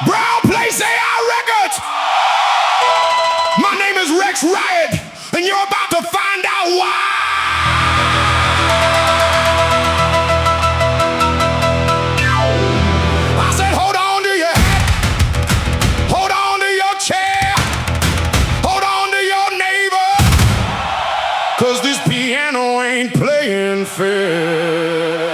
Brown Place AI Records. My name is Rex Riot, and you're about to find out why. I said, hold on to your hat, hold on to your chair, hold on to your neighbor, 'cause this piano ain't playing fair.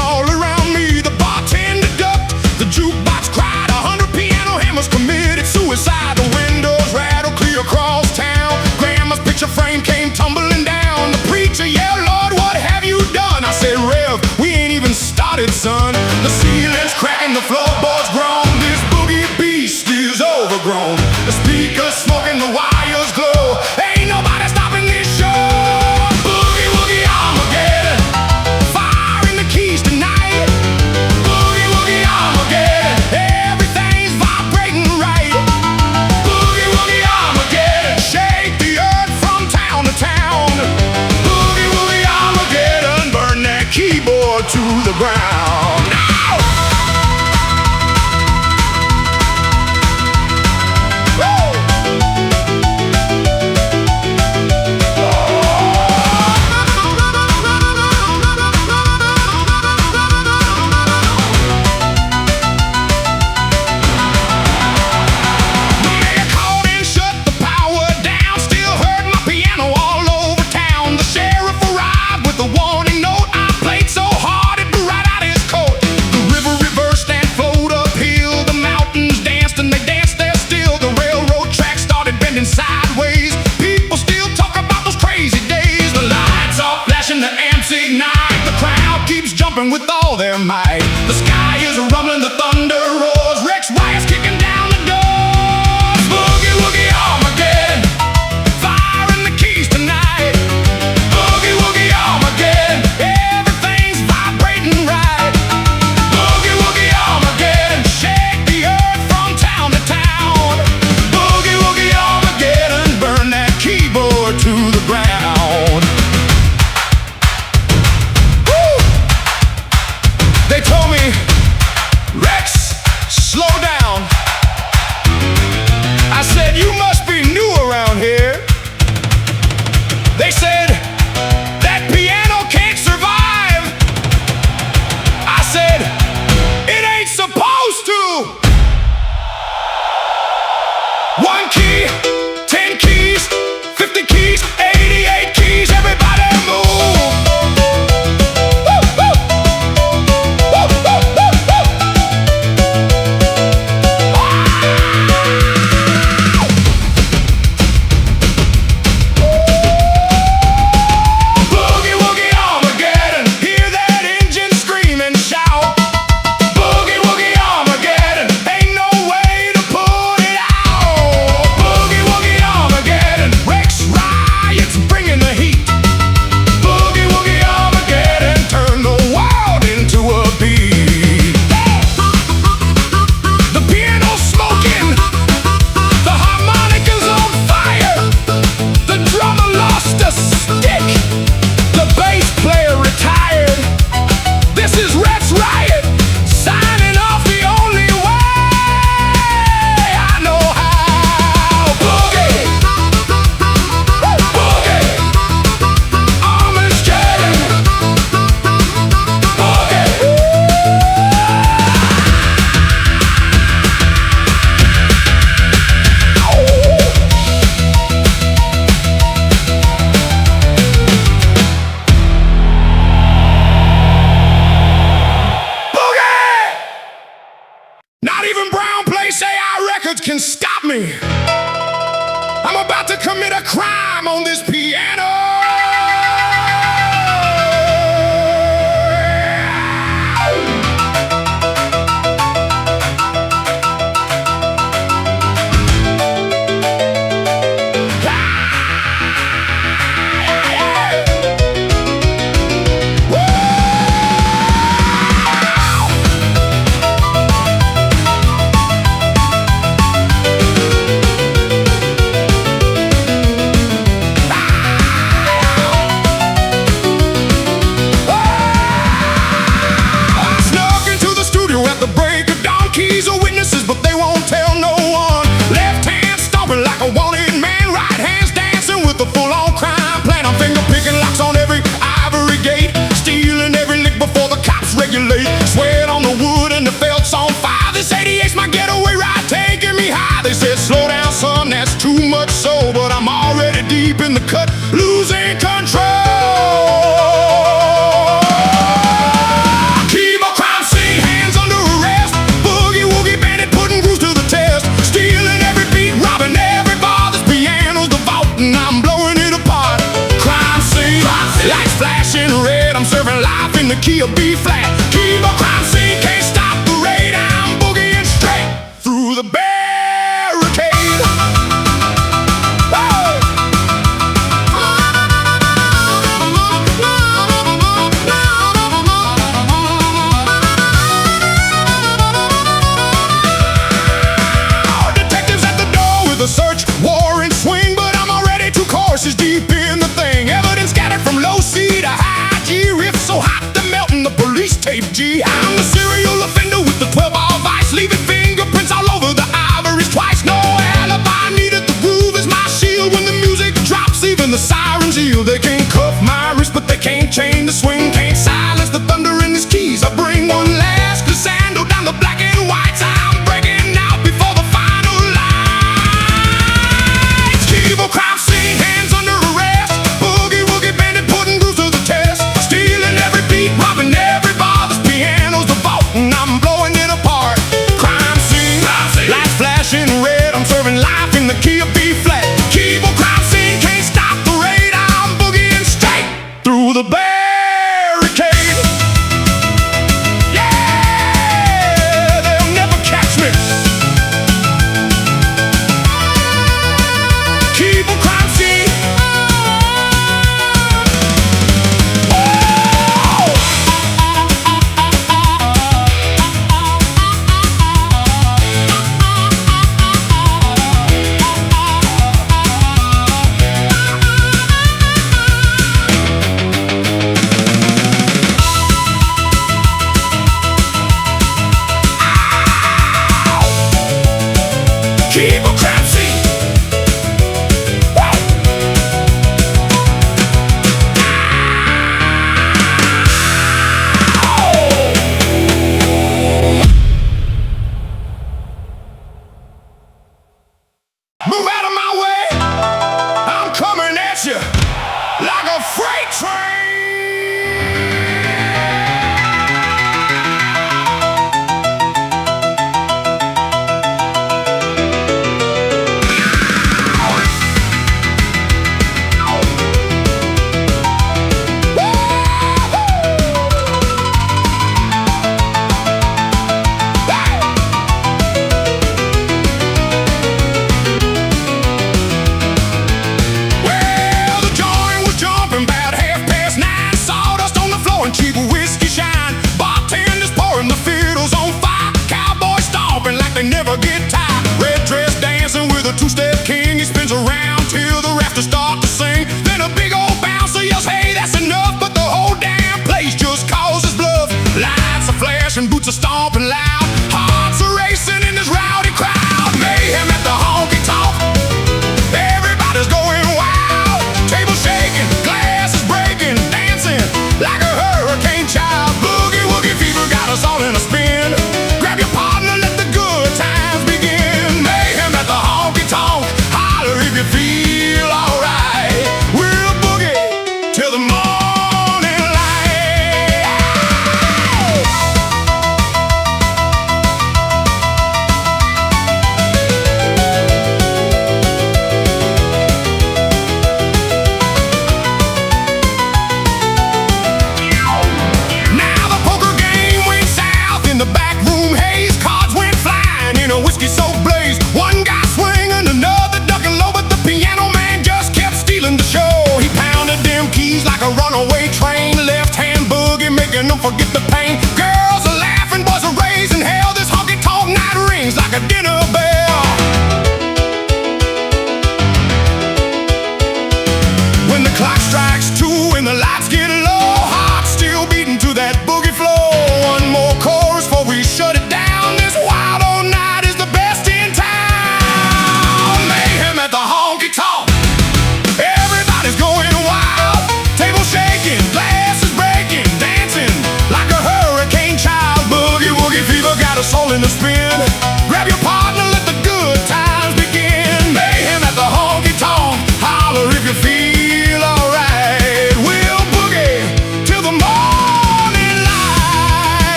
All around me, the bartender ducked, the jukebox cried, 100 piano hammers committed suicide. The windows rattled clear across town. Grandma's picture frame came tumbling down. The preacher yelled, Lord, what have you done? I said, Rev, we ain't even started, son. The ceiling's cracking, the floorboards groan. This boogie beast is overgrown. The speakers smoking, the wires glow. Ain't nobody stopping this show. Boogie Woogie Armageddon. Tonight, Boogie Woogie Armageddon, everything's vibrating right. Boogie Woogie Armageddon, shake the earth from town to town. Boogie Woogie Armageddon, burn that keyboard to the ground. Now! Sideways, people still talk about those crazy days. The lights are flashing, the amps ignite. The crowd keeps jumping with all their might. The sky is rumbling, the thunder roars. Rex Riot's kicking down the doors. Boogie Woogie Armageddon, firing the keys tonight. Boogie Woogie Armageddon, everything's vibrating right. Boogie Woogie Armageddon, shake the earth from town to town. Boogie Woogie Armageddon, burn that keyboard to the ground. Woo! They told me, Rex, slow down. I said, you must be new around here. They said, that piano can't survive. I said, it ain't supposed to. 1 key, 10 keys, 50 keys, 88 keys, everybody move. Woo, woo. Woo, woo, woo, woo. Boogie Woogie Armageddon, hear that engine scream and shout. Boogie Woogie Armageddon, ain't no way to put it out. Boogie Woogie Armageddon, Rex Riot's bringing the heat. Boogie Woogie Armageddon, turn the world into a beat. The piano's smoking, the harmonica's on fire. The drummer lost a stick, the bass player retired. This is Rex Riot, signing off the only way I know how. Boogie, Boogie, Armageddon, Boogie. Boogie! Not even Brown Place AI Records can stop me. I'm about to commit a crime on this piano. but I'm already deep in the cut, losing control. Keep a crime scene, hands under arrest. Boogie Woogie bandit putting grooves to the test. Stealing every beat, robbing every bar. This piano's the vault and I'm blowing it apart. Crime scene, lights flashing red. I'm serving life in the key of B flat. Keep a crime scene, can't stop the raid. I'm boogieing straight through the barricade. Detectives at the door with a search warrant swing, but I'm already 2 courses deep in the thing. Evidence scattered from low C to high G. Riff so hot they're melting the police tape G. I'm the serial offender with the 12-ball vice, leaving fingerprints all over the Ivory's twice. No alibi needed, the groove is my shield. When the music drops, even the sirens yield. They can't cuff my wrist, but they can't chain the swing. Can't silence the thunder in his keys. I bring one last glissando down the black and whites. I'm breaking out before the final lights. Evil crime scene, hands under arrest. Boogie Woogie bandit putting grooves to the test. Stealing every beat, robbing every bar. This piano's the vault and I'm blowing it apart. Crime scene, lights flashing red. I'm serving life in the key of B flat. Evil crime scene, can't stop the raid. I'm boogieing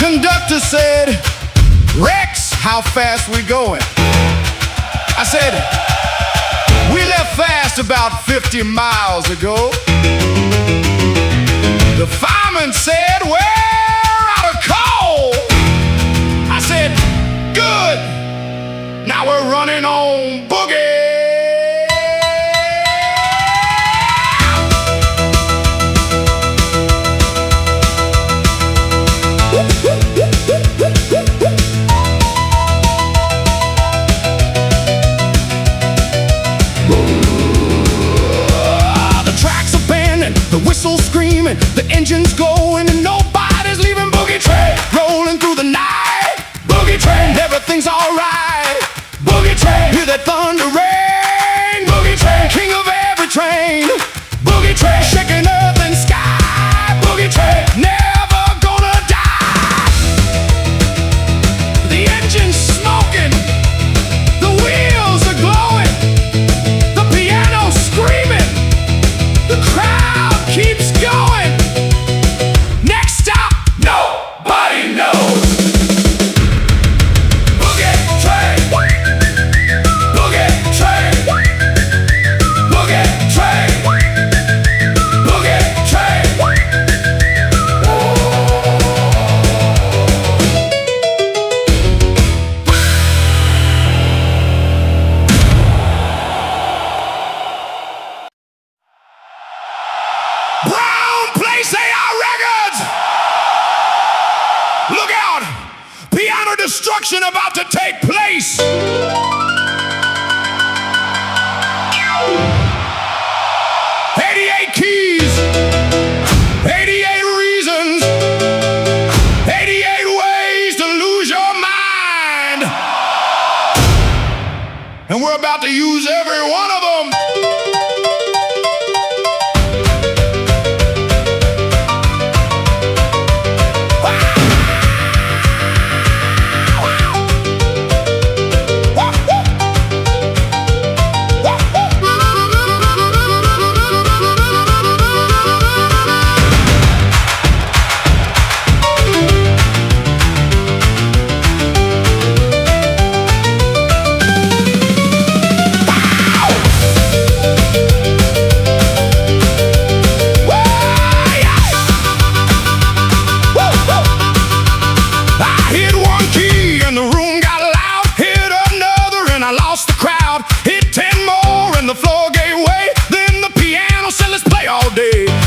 conductor said, "Rex, how fast we going?" I said, "We left fast about 50 miles ago." The fireman said, "We're out of coal." I said, "Good, now we're running on Boogie." The whistle's screaming, the engine's going, and nobody's leaving Boogie Train. Rolling through the night, Boogie Train, everything's alright. Boogie Train, hear that thunder rain. Boogie Train, king of every train. Boogie Train, shaking earth and sky. Boogie Train, never gonna die. The engine's smoking, the wheels are glowing, the piano's screaming, the crowd keeps going. Next stop, nobody knows. Boogie Train, Boogie Train, Boogie Train, Boogie Train. Brown place AR records. Look out, piano destruction about to take place. 88 keys, 88 reasons, 88 ways to lose your mind. And we're about to use every one of them.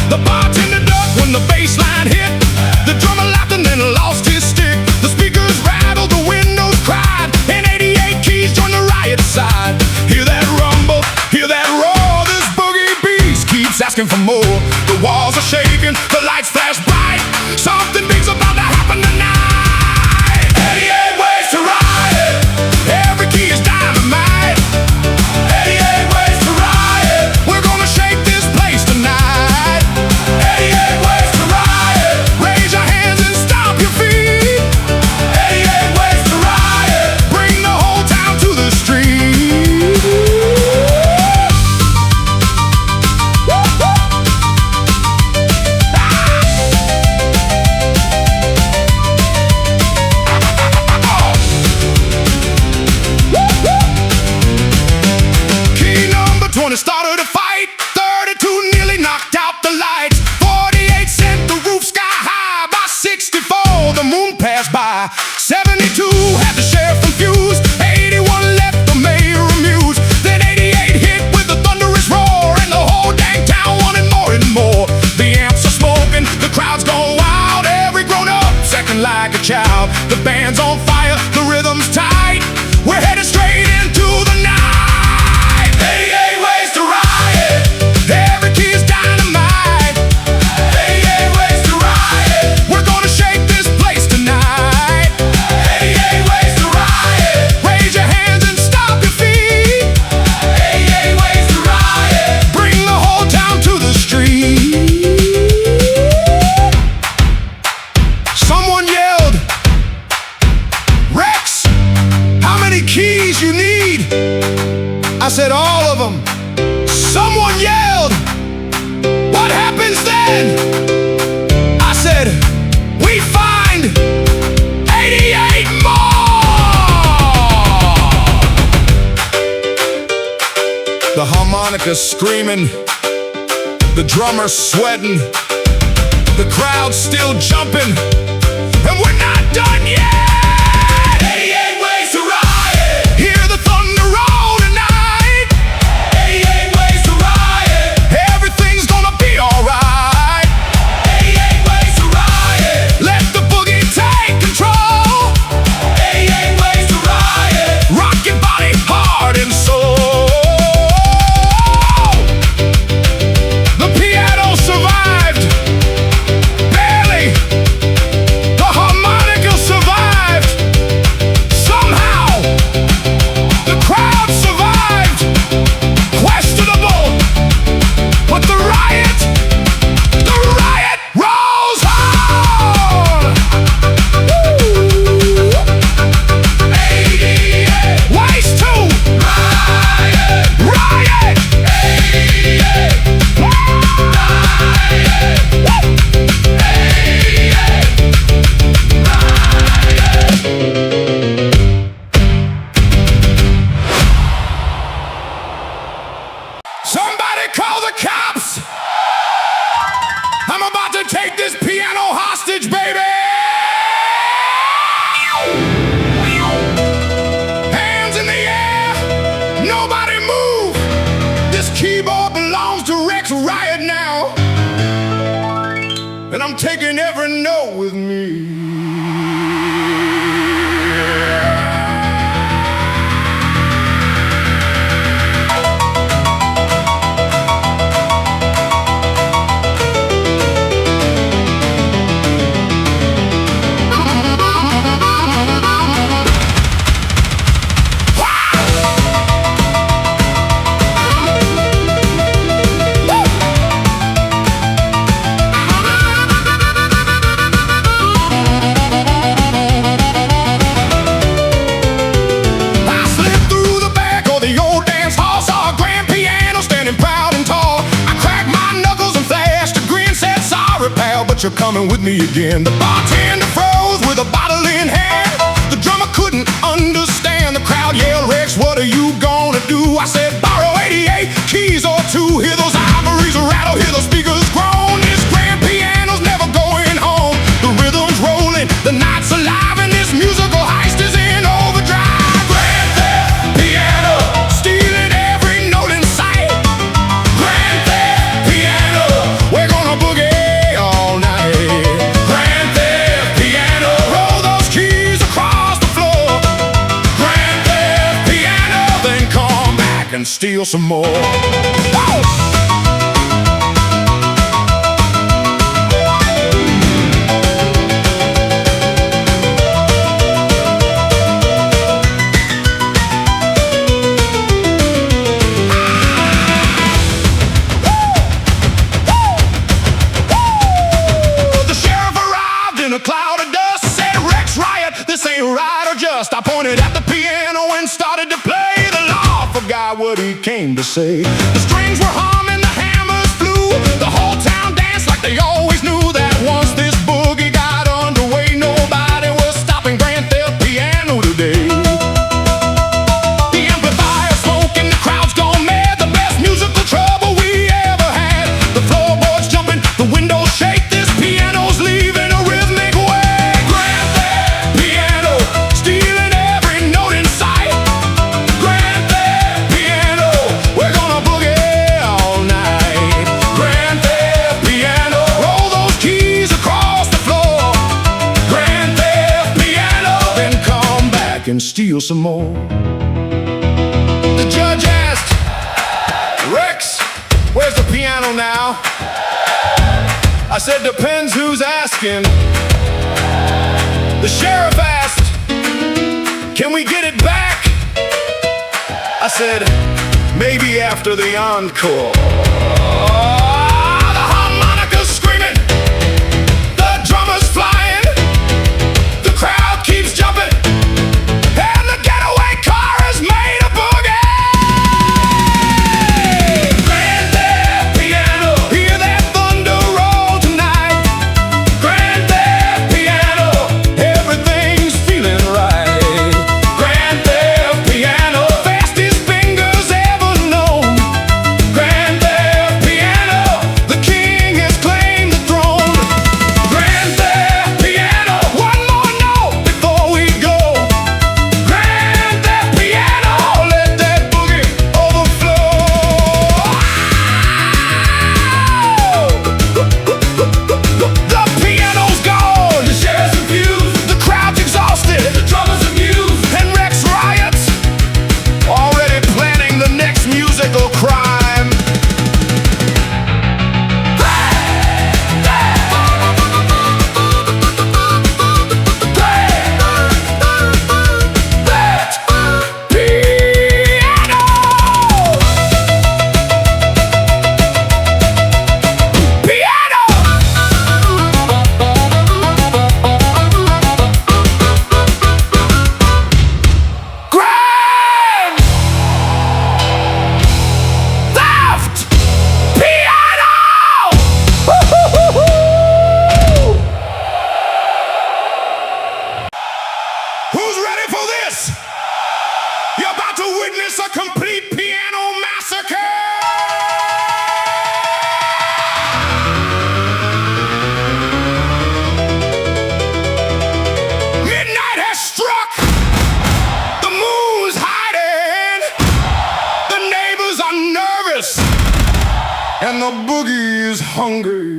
The bartender ducked when the bass line hit. The drummer laughed and then lost his stick. The speakers rattled, the windows cried, and 88 keys joined the riot side. Hear that rumble, hear that roar. This boogie beast keeps asking for more. The walls are shaking, the lights flash bright. Something big's about to happen tonight. 88 ways to riot. Every key is dynamite. 88 ways to riot. We're gonna shake this place tonight. 88 ways to riot. Raise your hands and stomp your feet. 88 ways to riot. Bring the whole town to the street. Key number 20 started a fight. 32 nearly knocked out the lights. 48 sent the roof sky high. By 64 the moon passed by. 72 had the sheriff confused. 81 left the mayor amused. Then 88 hit with the thunderous roar, and the whole dang town wanted more and more. The amps are smoking, the crowd's gone wild. Every grown up second like a child. The band's on fire, the rhythm's tight. We're headed straight into the night. 88 ways to riot. Every key is dynamite. 88 ways to riot. We're gonna shake this place tonight. 88 ways to riot. Raise your hands and stomp your feet. 88 ways to riot. Bring the whole town to the street. Someone yelled, "Rex, how many keys you need?" I said, "All of them." Someone yelled, "What happens then?" I said, "We find The harmonica screaming, the drummer sweating, the crowd still jumping, and we're not done yet. 88 ways to riot. Hear the thunder roll tonight. 88 ways to riot. Everything's gonna be alright. 88 ways to riot. Let the boogie take control. 88 ways to riot. Rock your body, heart and soul. Somebody call the cops! I'm about to take this piano hostage, baby! Hands in the air, nobody move! This keyboard belongs to Rex Riot now, and I'm taking every note with me. But you're coming with me again. The bartender froze with a bottle in hand. The drummer couldn't understand. The crowd yelled, Rex, what are you gonna do? I said, borrow 88 keys or two. Hear those ivories rattle, hear those speakers groan. This grand piano's never going home. The rhythm's rolling, the night's alive, and this musical heist is in overdrive. Grand theft piano, stealing every note in sight. Grand theft piano, we're gonna boogie. And steal some more. Whoa! The sheriff arrived in a cloud of dust, said, Rex Riot, this ain't right or just. I pointed at the piano and started to play. Forgot what he came to say. The strings were humming, the hammers flew. The whole town danced like they always knew that once this boogie got underway, nobody was stopping Grand Theft Piano today. The amplifier's smoking, the crowd's gone mad. The best musical trouble we ever had. The floorboards jumping, the windows shake. This piano's leaving a rhythmic way. Grand Theft Piano, stealing every note in sight. Grand Theft we're gonna boogie all night. Grand Theft Piano, roll those keys across the floor. Grand Theft Piano, then come back and steal some more. The judge asked, Rex, where's the piano now? I said, depends who's asking. The sheriff asked, can we get it back? I said, maybe after the encore. The harmonica's screaming, the drummer's flying, the crowd keeps jumping, and the getaway car is made a boogie. Grand Theft Piano, hear that thunder roll tonight. Grand Theft Piano, everything's feeling right. Grand Theft Piano, fastest fingers ever known. about to witness a complete piano massacre. Midnight has struck. The moon's hiding. The neighbors are nervous. And the boogie is hungry.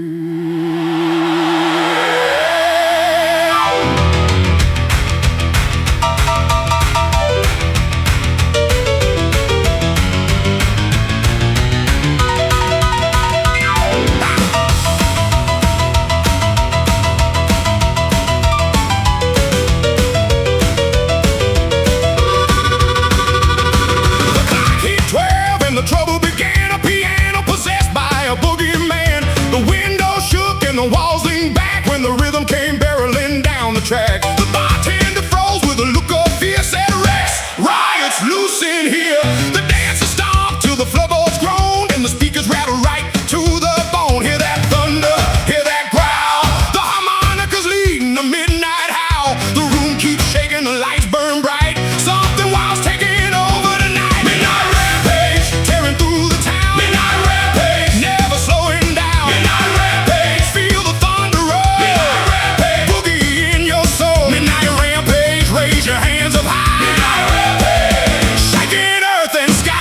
The trouble began, a piano possessed by a boogeyman. The window shook and the walls leaned back when the rhythm came barreling down the track. The bartender froze with a look of fear, said, Rex, riot's loose in here. The dancers stomped till the floorboards groaned and the speakers rattled right to the bone. Hear that thunder, hear that growl. The harmonicas leading the midnight howl. The room keeps shaking, the lights burn bright. Something wild's taking over tonight. Midnight rampage, tearing through the town. Midnight rampage, never slowing down. Midnight rampage, feel the thunderous. Midnight rampage, boogie in your soul. Midnight rampage, raise your hands up high. Midnight rampage, shaking earth and sky.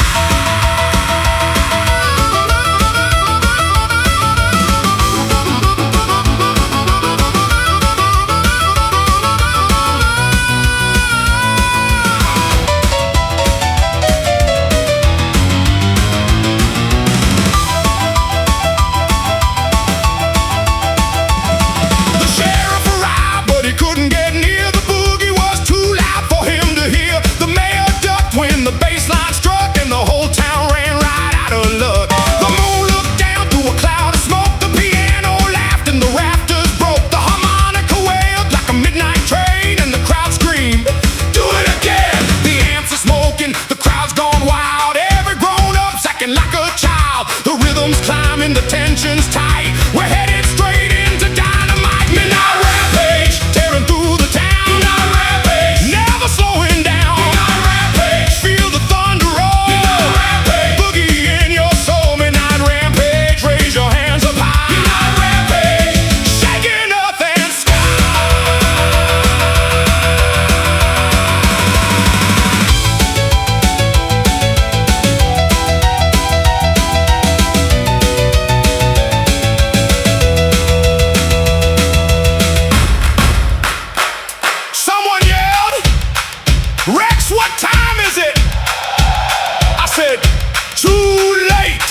The sheriff arrived, but he couldn't get near. The boogie was too loud for him to hear. The mayor ducked when the bass line struck, and the whole town ran right out of luck. The moon looked down through a cloud of smoke. The piano laughed and the rafters broke. The harmonica wailed like a midnight train, and the crowd screamed, do it again. The amps are smoking, the crowd's gone wild. Every grown-up's acting like a child. The rhythm's climbing, the tension's tight. We're headed straight into dynamite. Midnight rampage, tearing through the town. Midnight rampage, never slowing down. Midnight rampage, feel the thunder roll. Midnight rampage, boogie in your soul. Midnight rampage, raise your hands up high. Midnight rampage, shaking earth and sky. Someone yelled, Rex, what time is it? I said, too late.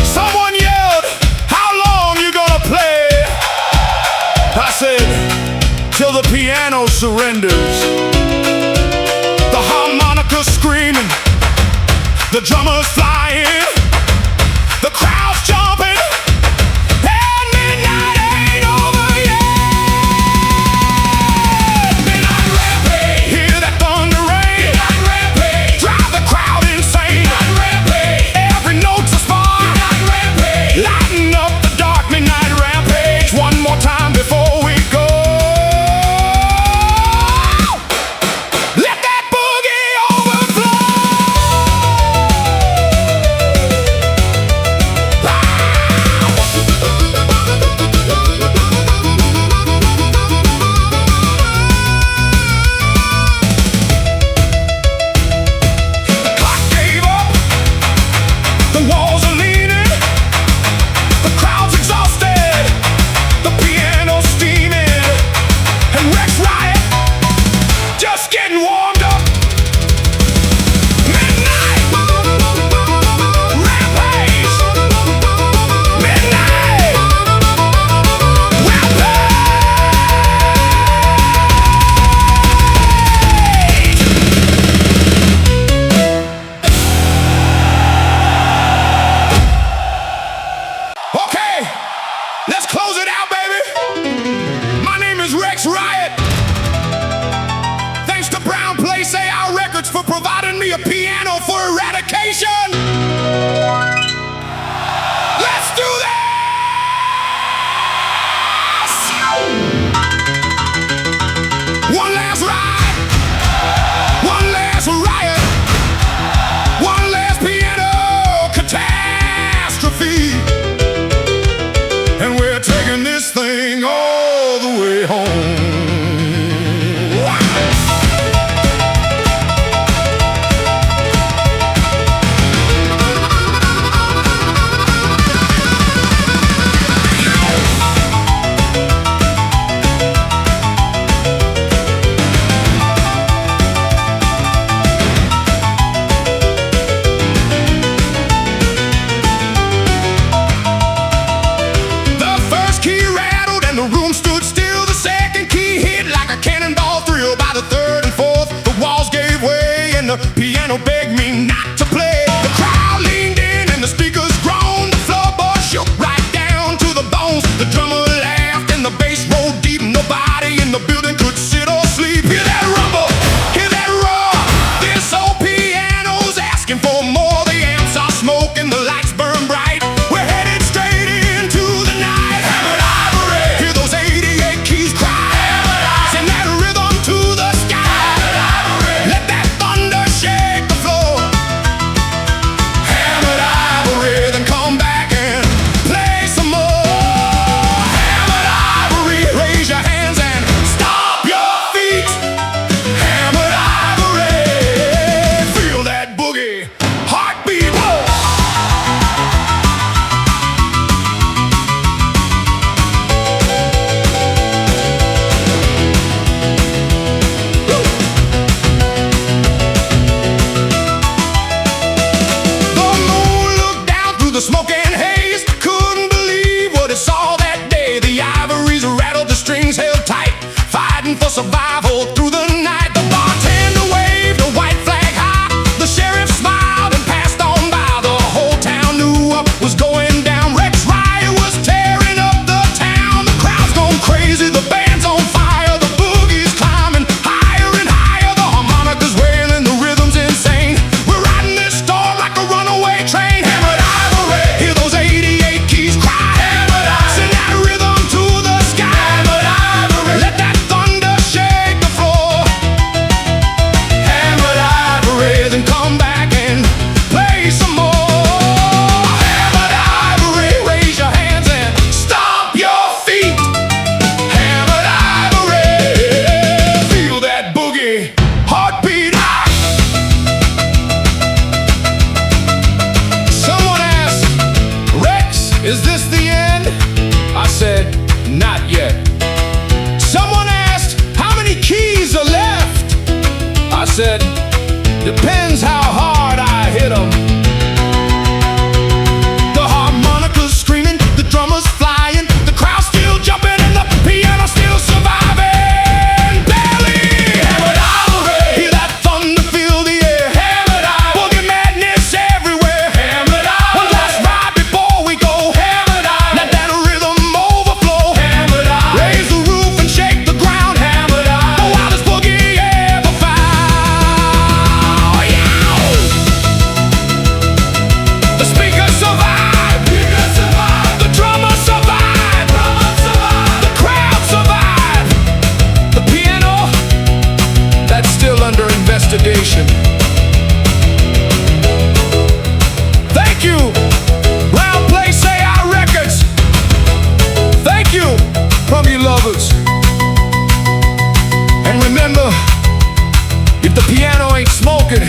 Someone yelled, how long you gonna play? I said, till the piano surrenders. The harmonica screaming, the drummers flying, the crowd's jumping, and midnight ain't over yet. Midnight rampage, hear that thunder rain. Midnight rampage, drive the crowd insane. Midnight rampage, every note's a spark. Midnight rampage, lighten up the dark. Midnight rampage, one more time before we go. Let that boogie overflow. The clock gave up, the walls are leaning, the crowd's exhausted, the piano's steaming, and Rex Riot just getting warmed up. Midnight rampage, midnight rampage. Okay, let's close it out, baby. My name is Rex Riot. Thanks to Brown Place AR Records for providing me a piano for eradication. Let's do this! One last ride. the piano begged me not to play. The crowd leaned in and the speakers groaned. The floorboard shook right down to the bones. The drummer laughed and the bass rolled deep. Nobody in the building could sit or sleep. Hear that rumble, hear that roar. This old piano's asking for more. The amps are smoking, the lights burn bright. We're headed straight into the night. Hammered ivory, hear those 88 keys cry. Send that rhythm to the sky. Let that thunder shake the floor. Hammered ivory, then come back and play some more. Hammered ivory, raise your hands and stomp your feet. Hammered ivory, feel that boogie heartbeat. Whoa. The moon looked down through the smoke and haze. Couldn't believe what it saw that day. The ivories rattled, the strings held tight, fighting for survival through the night. The bartender waved a white flag high. The sheriff smiled and passed on by. The whole town knew what was going down. Riot was tearing up the town. The crowd's gone crazy, the band's on fire. The boogie's climbing higher and higher. The harmonicas wailing, the rhythm's insane. We're riding this storm like a runaway train. Hammered ivory, hear those 88 keys cry. Hammered ivory, send that rhythm to the sky. Hammered ivory, let that thunder shake the floor. Hammered ivory, then come back and play some more. Hammered ivory, raise your hands and stomp your feet. Hammered ivory, feel that boogie heartbeat. Someone asked, Rex, is this the end? I said, not yet. Someone asked, how many keys are left? I said, depends how hard I hit 'em. The harmonica's screaming, the drummer's flying, the crowd's still jumping and the piano's still surviving. Barely. Hammered ivory, hear that thunder fill the air. Hammered ivory, boogie madness everywhere. Hammered ivory, one last ride before we go. Hammered ivory, let that rhythm overflow. Hammered ivory, raise the roof and shake the ground. Hammered ivory, the wildest boogie ever found. Yeah. The speakers survive. The drummer survive. The crowd survive. The piano, that's still under investigation. Thank you, Round Place AI Records. Thank you, Boogie lovers. And remember, if the piano ain't smoking,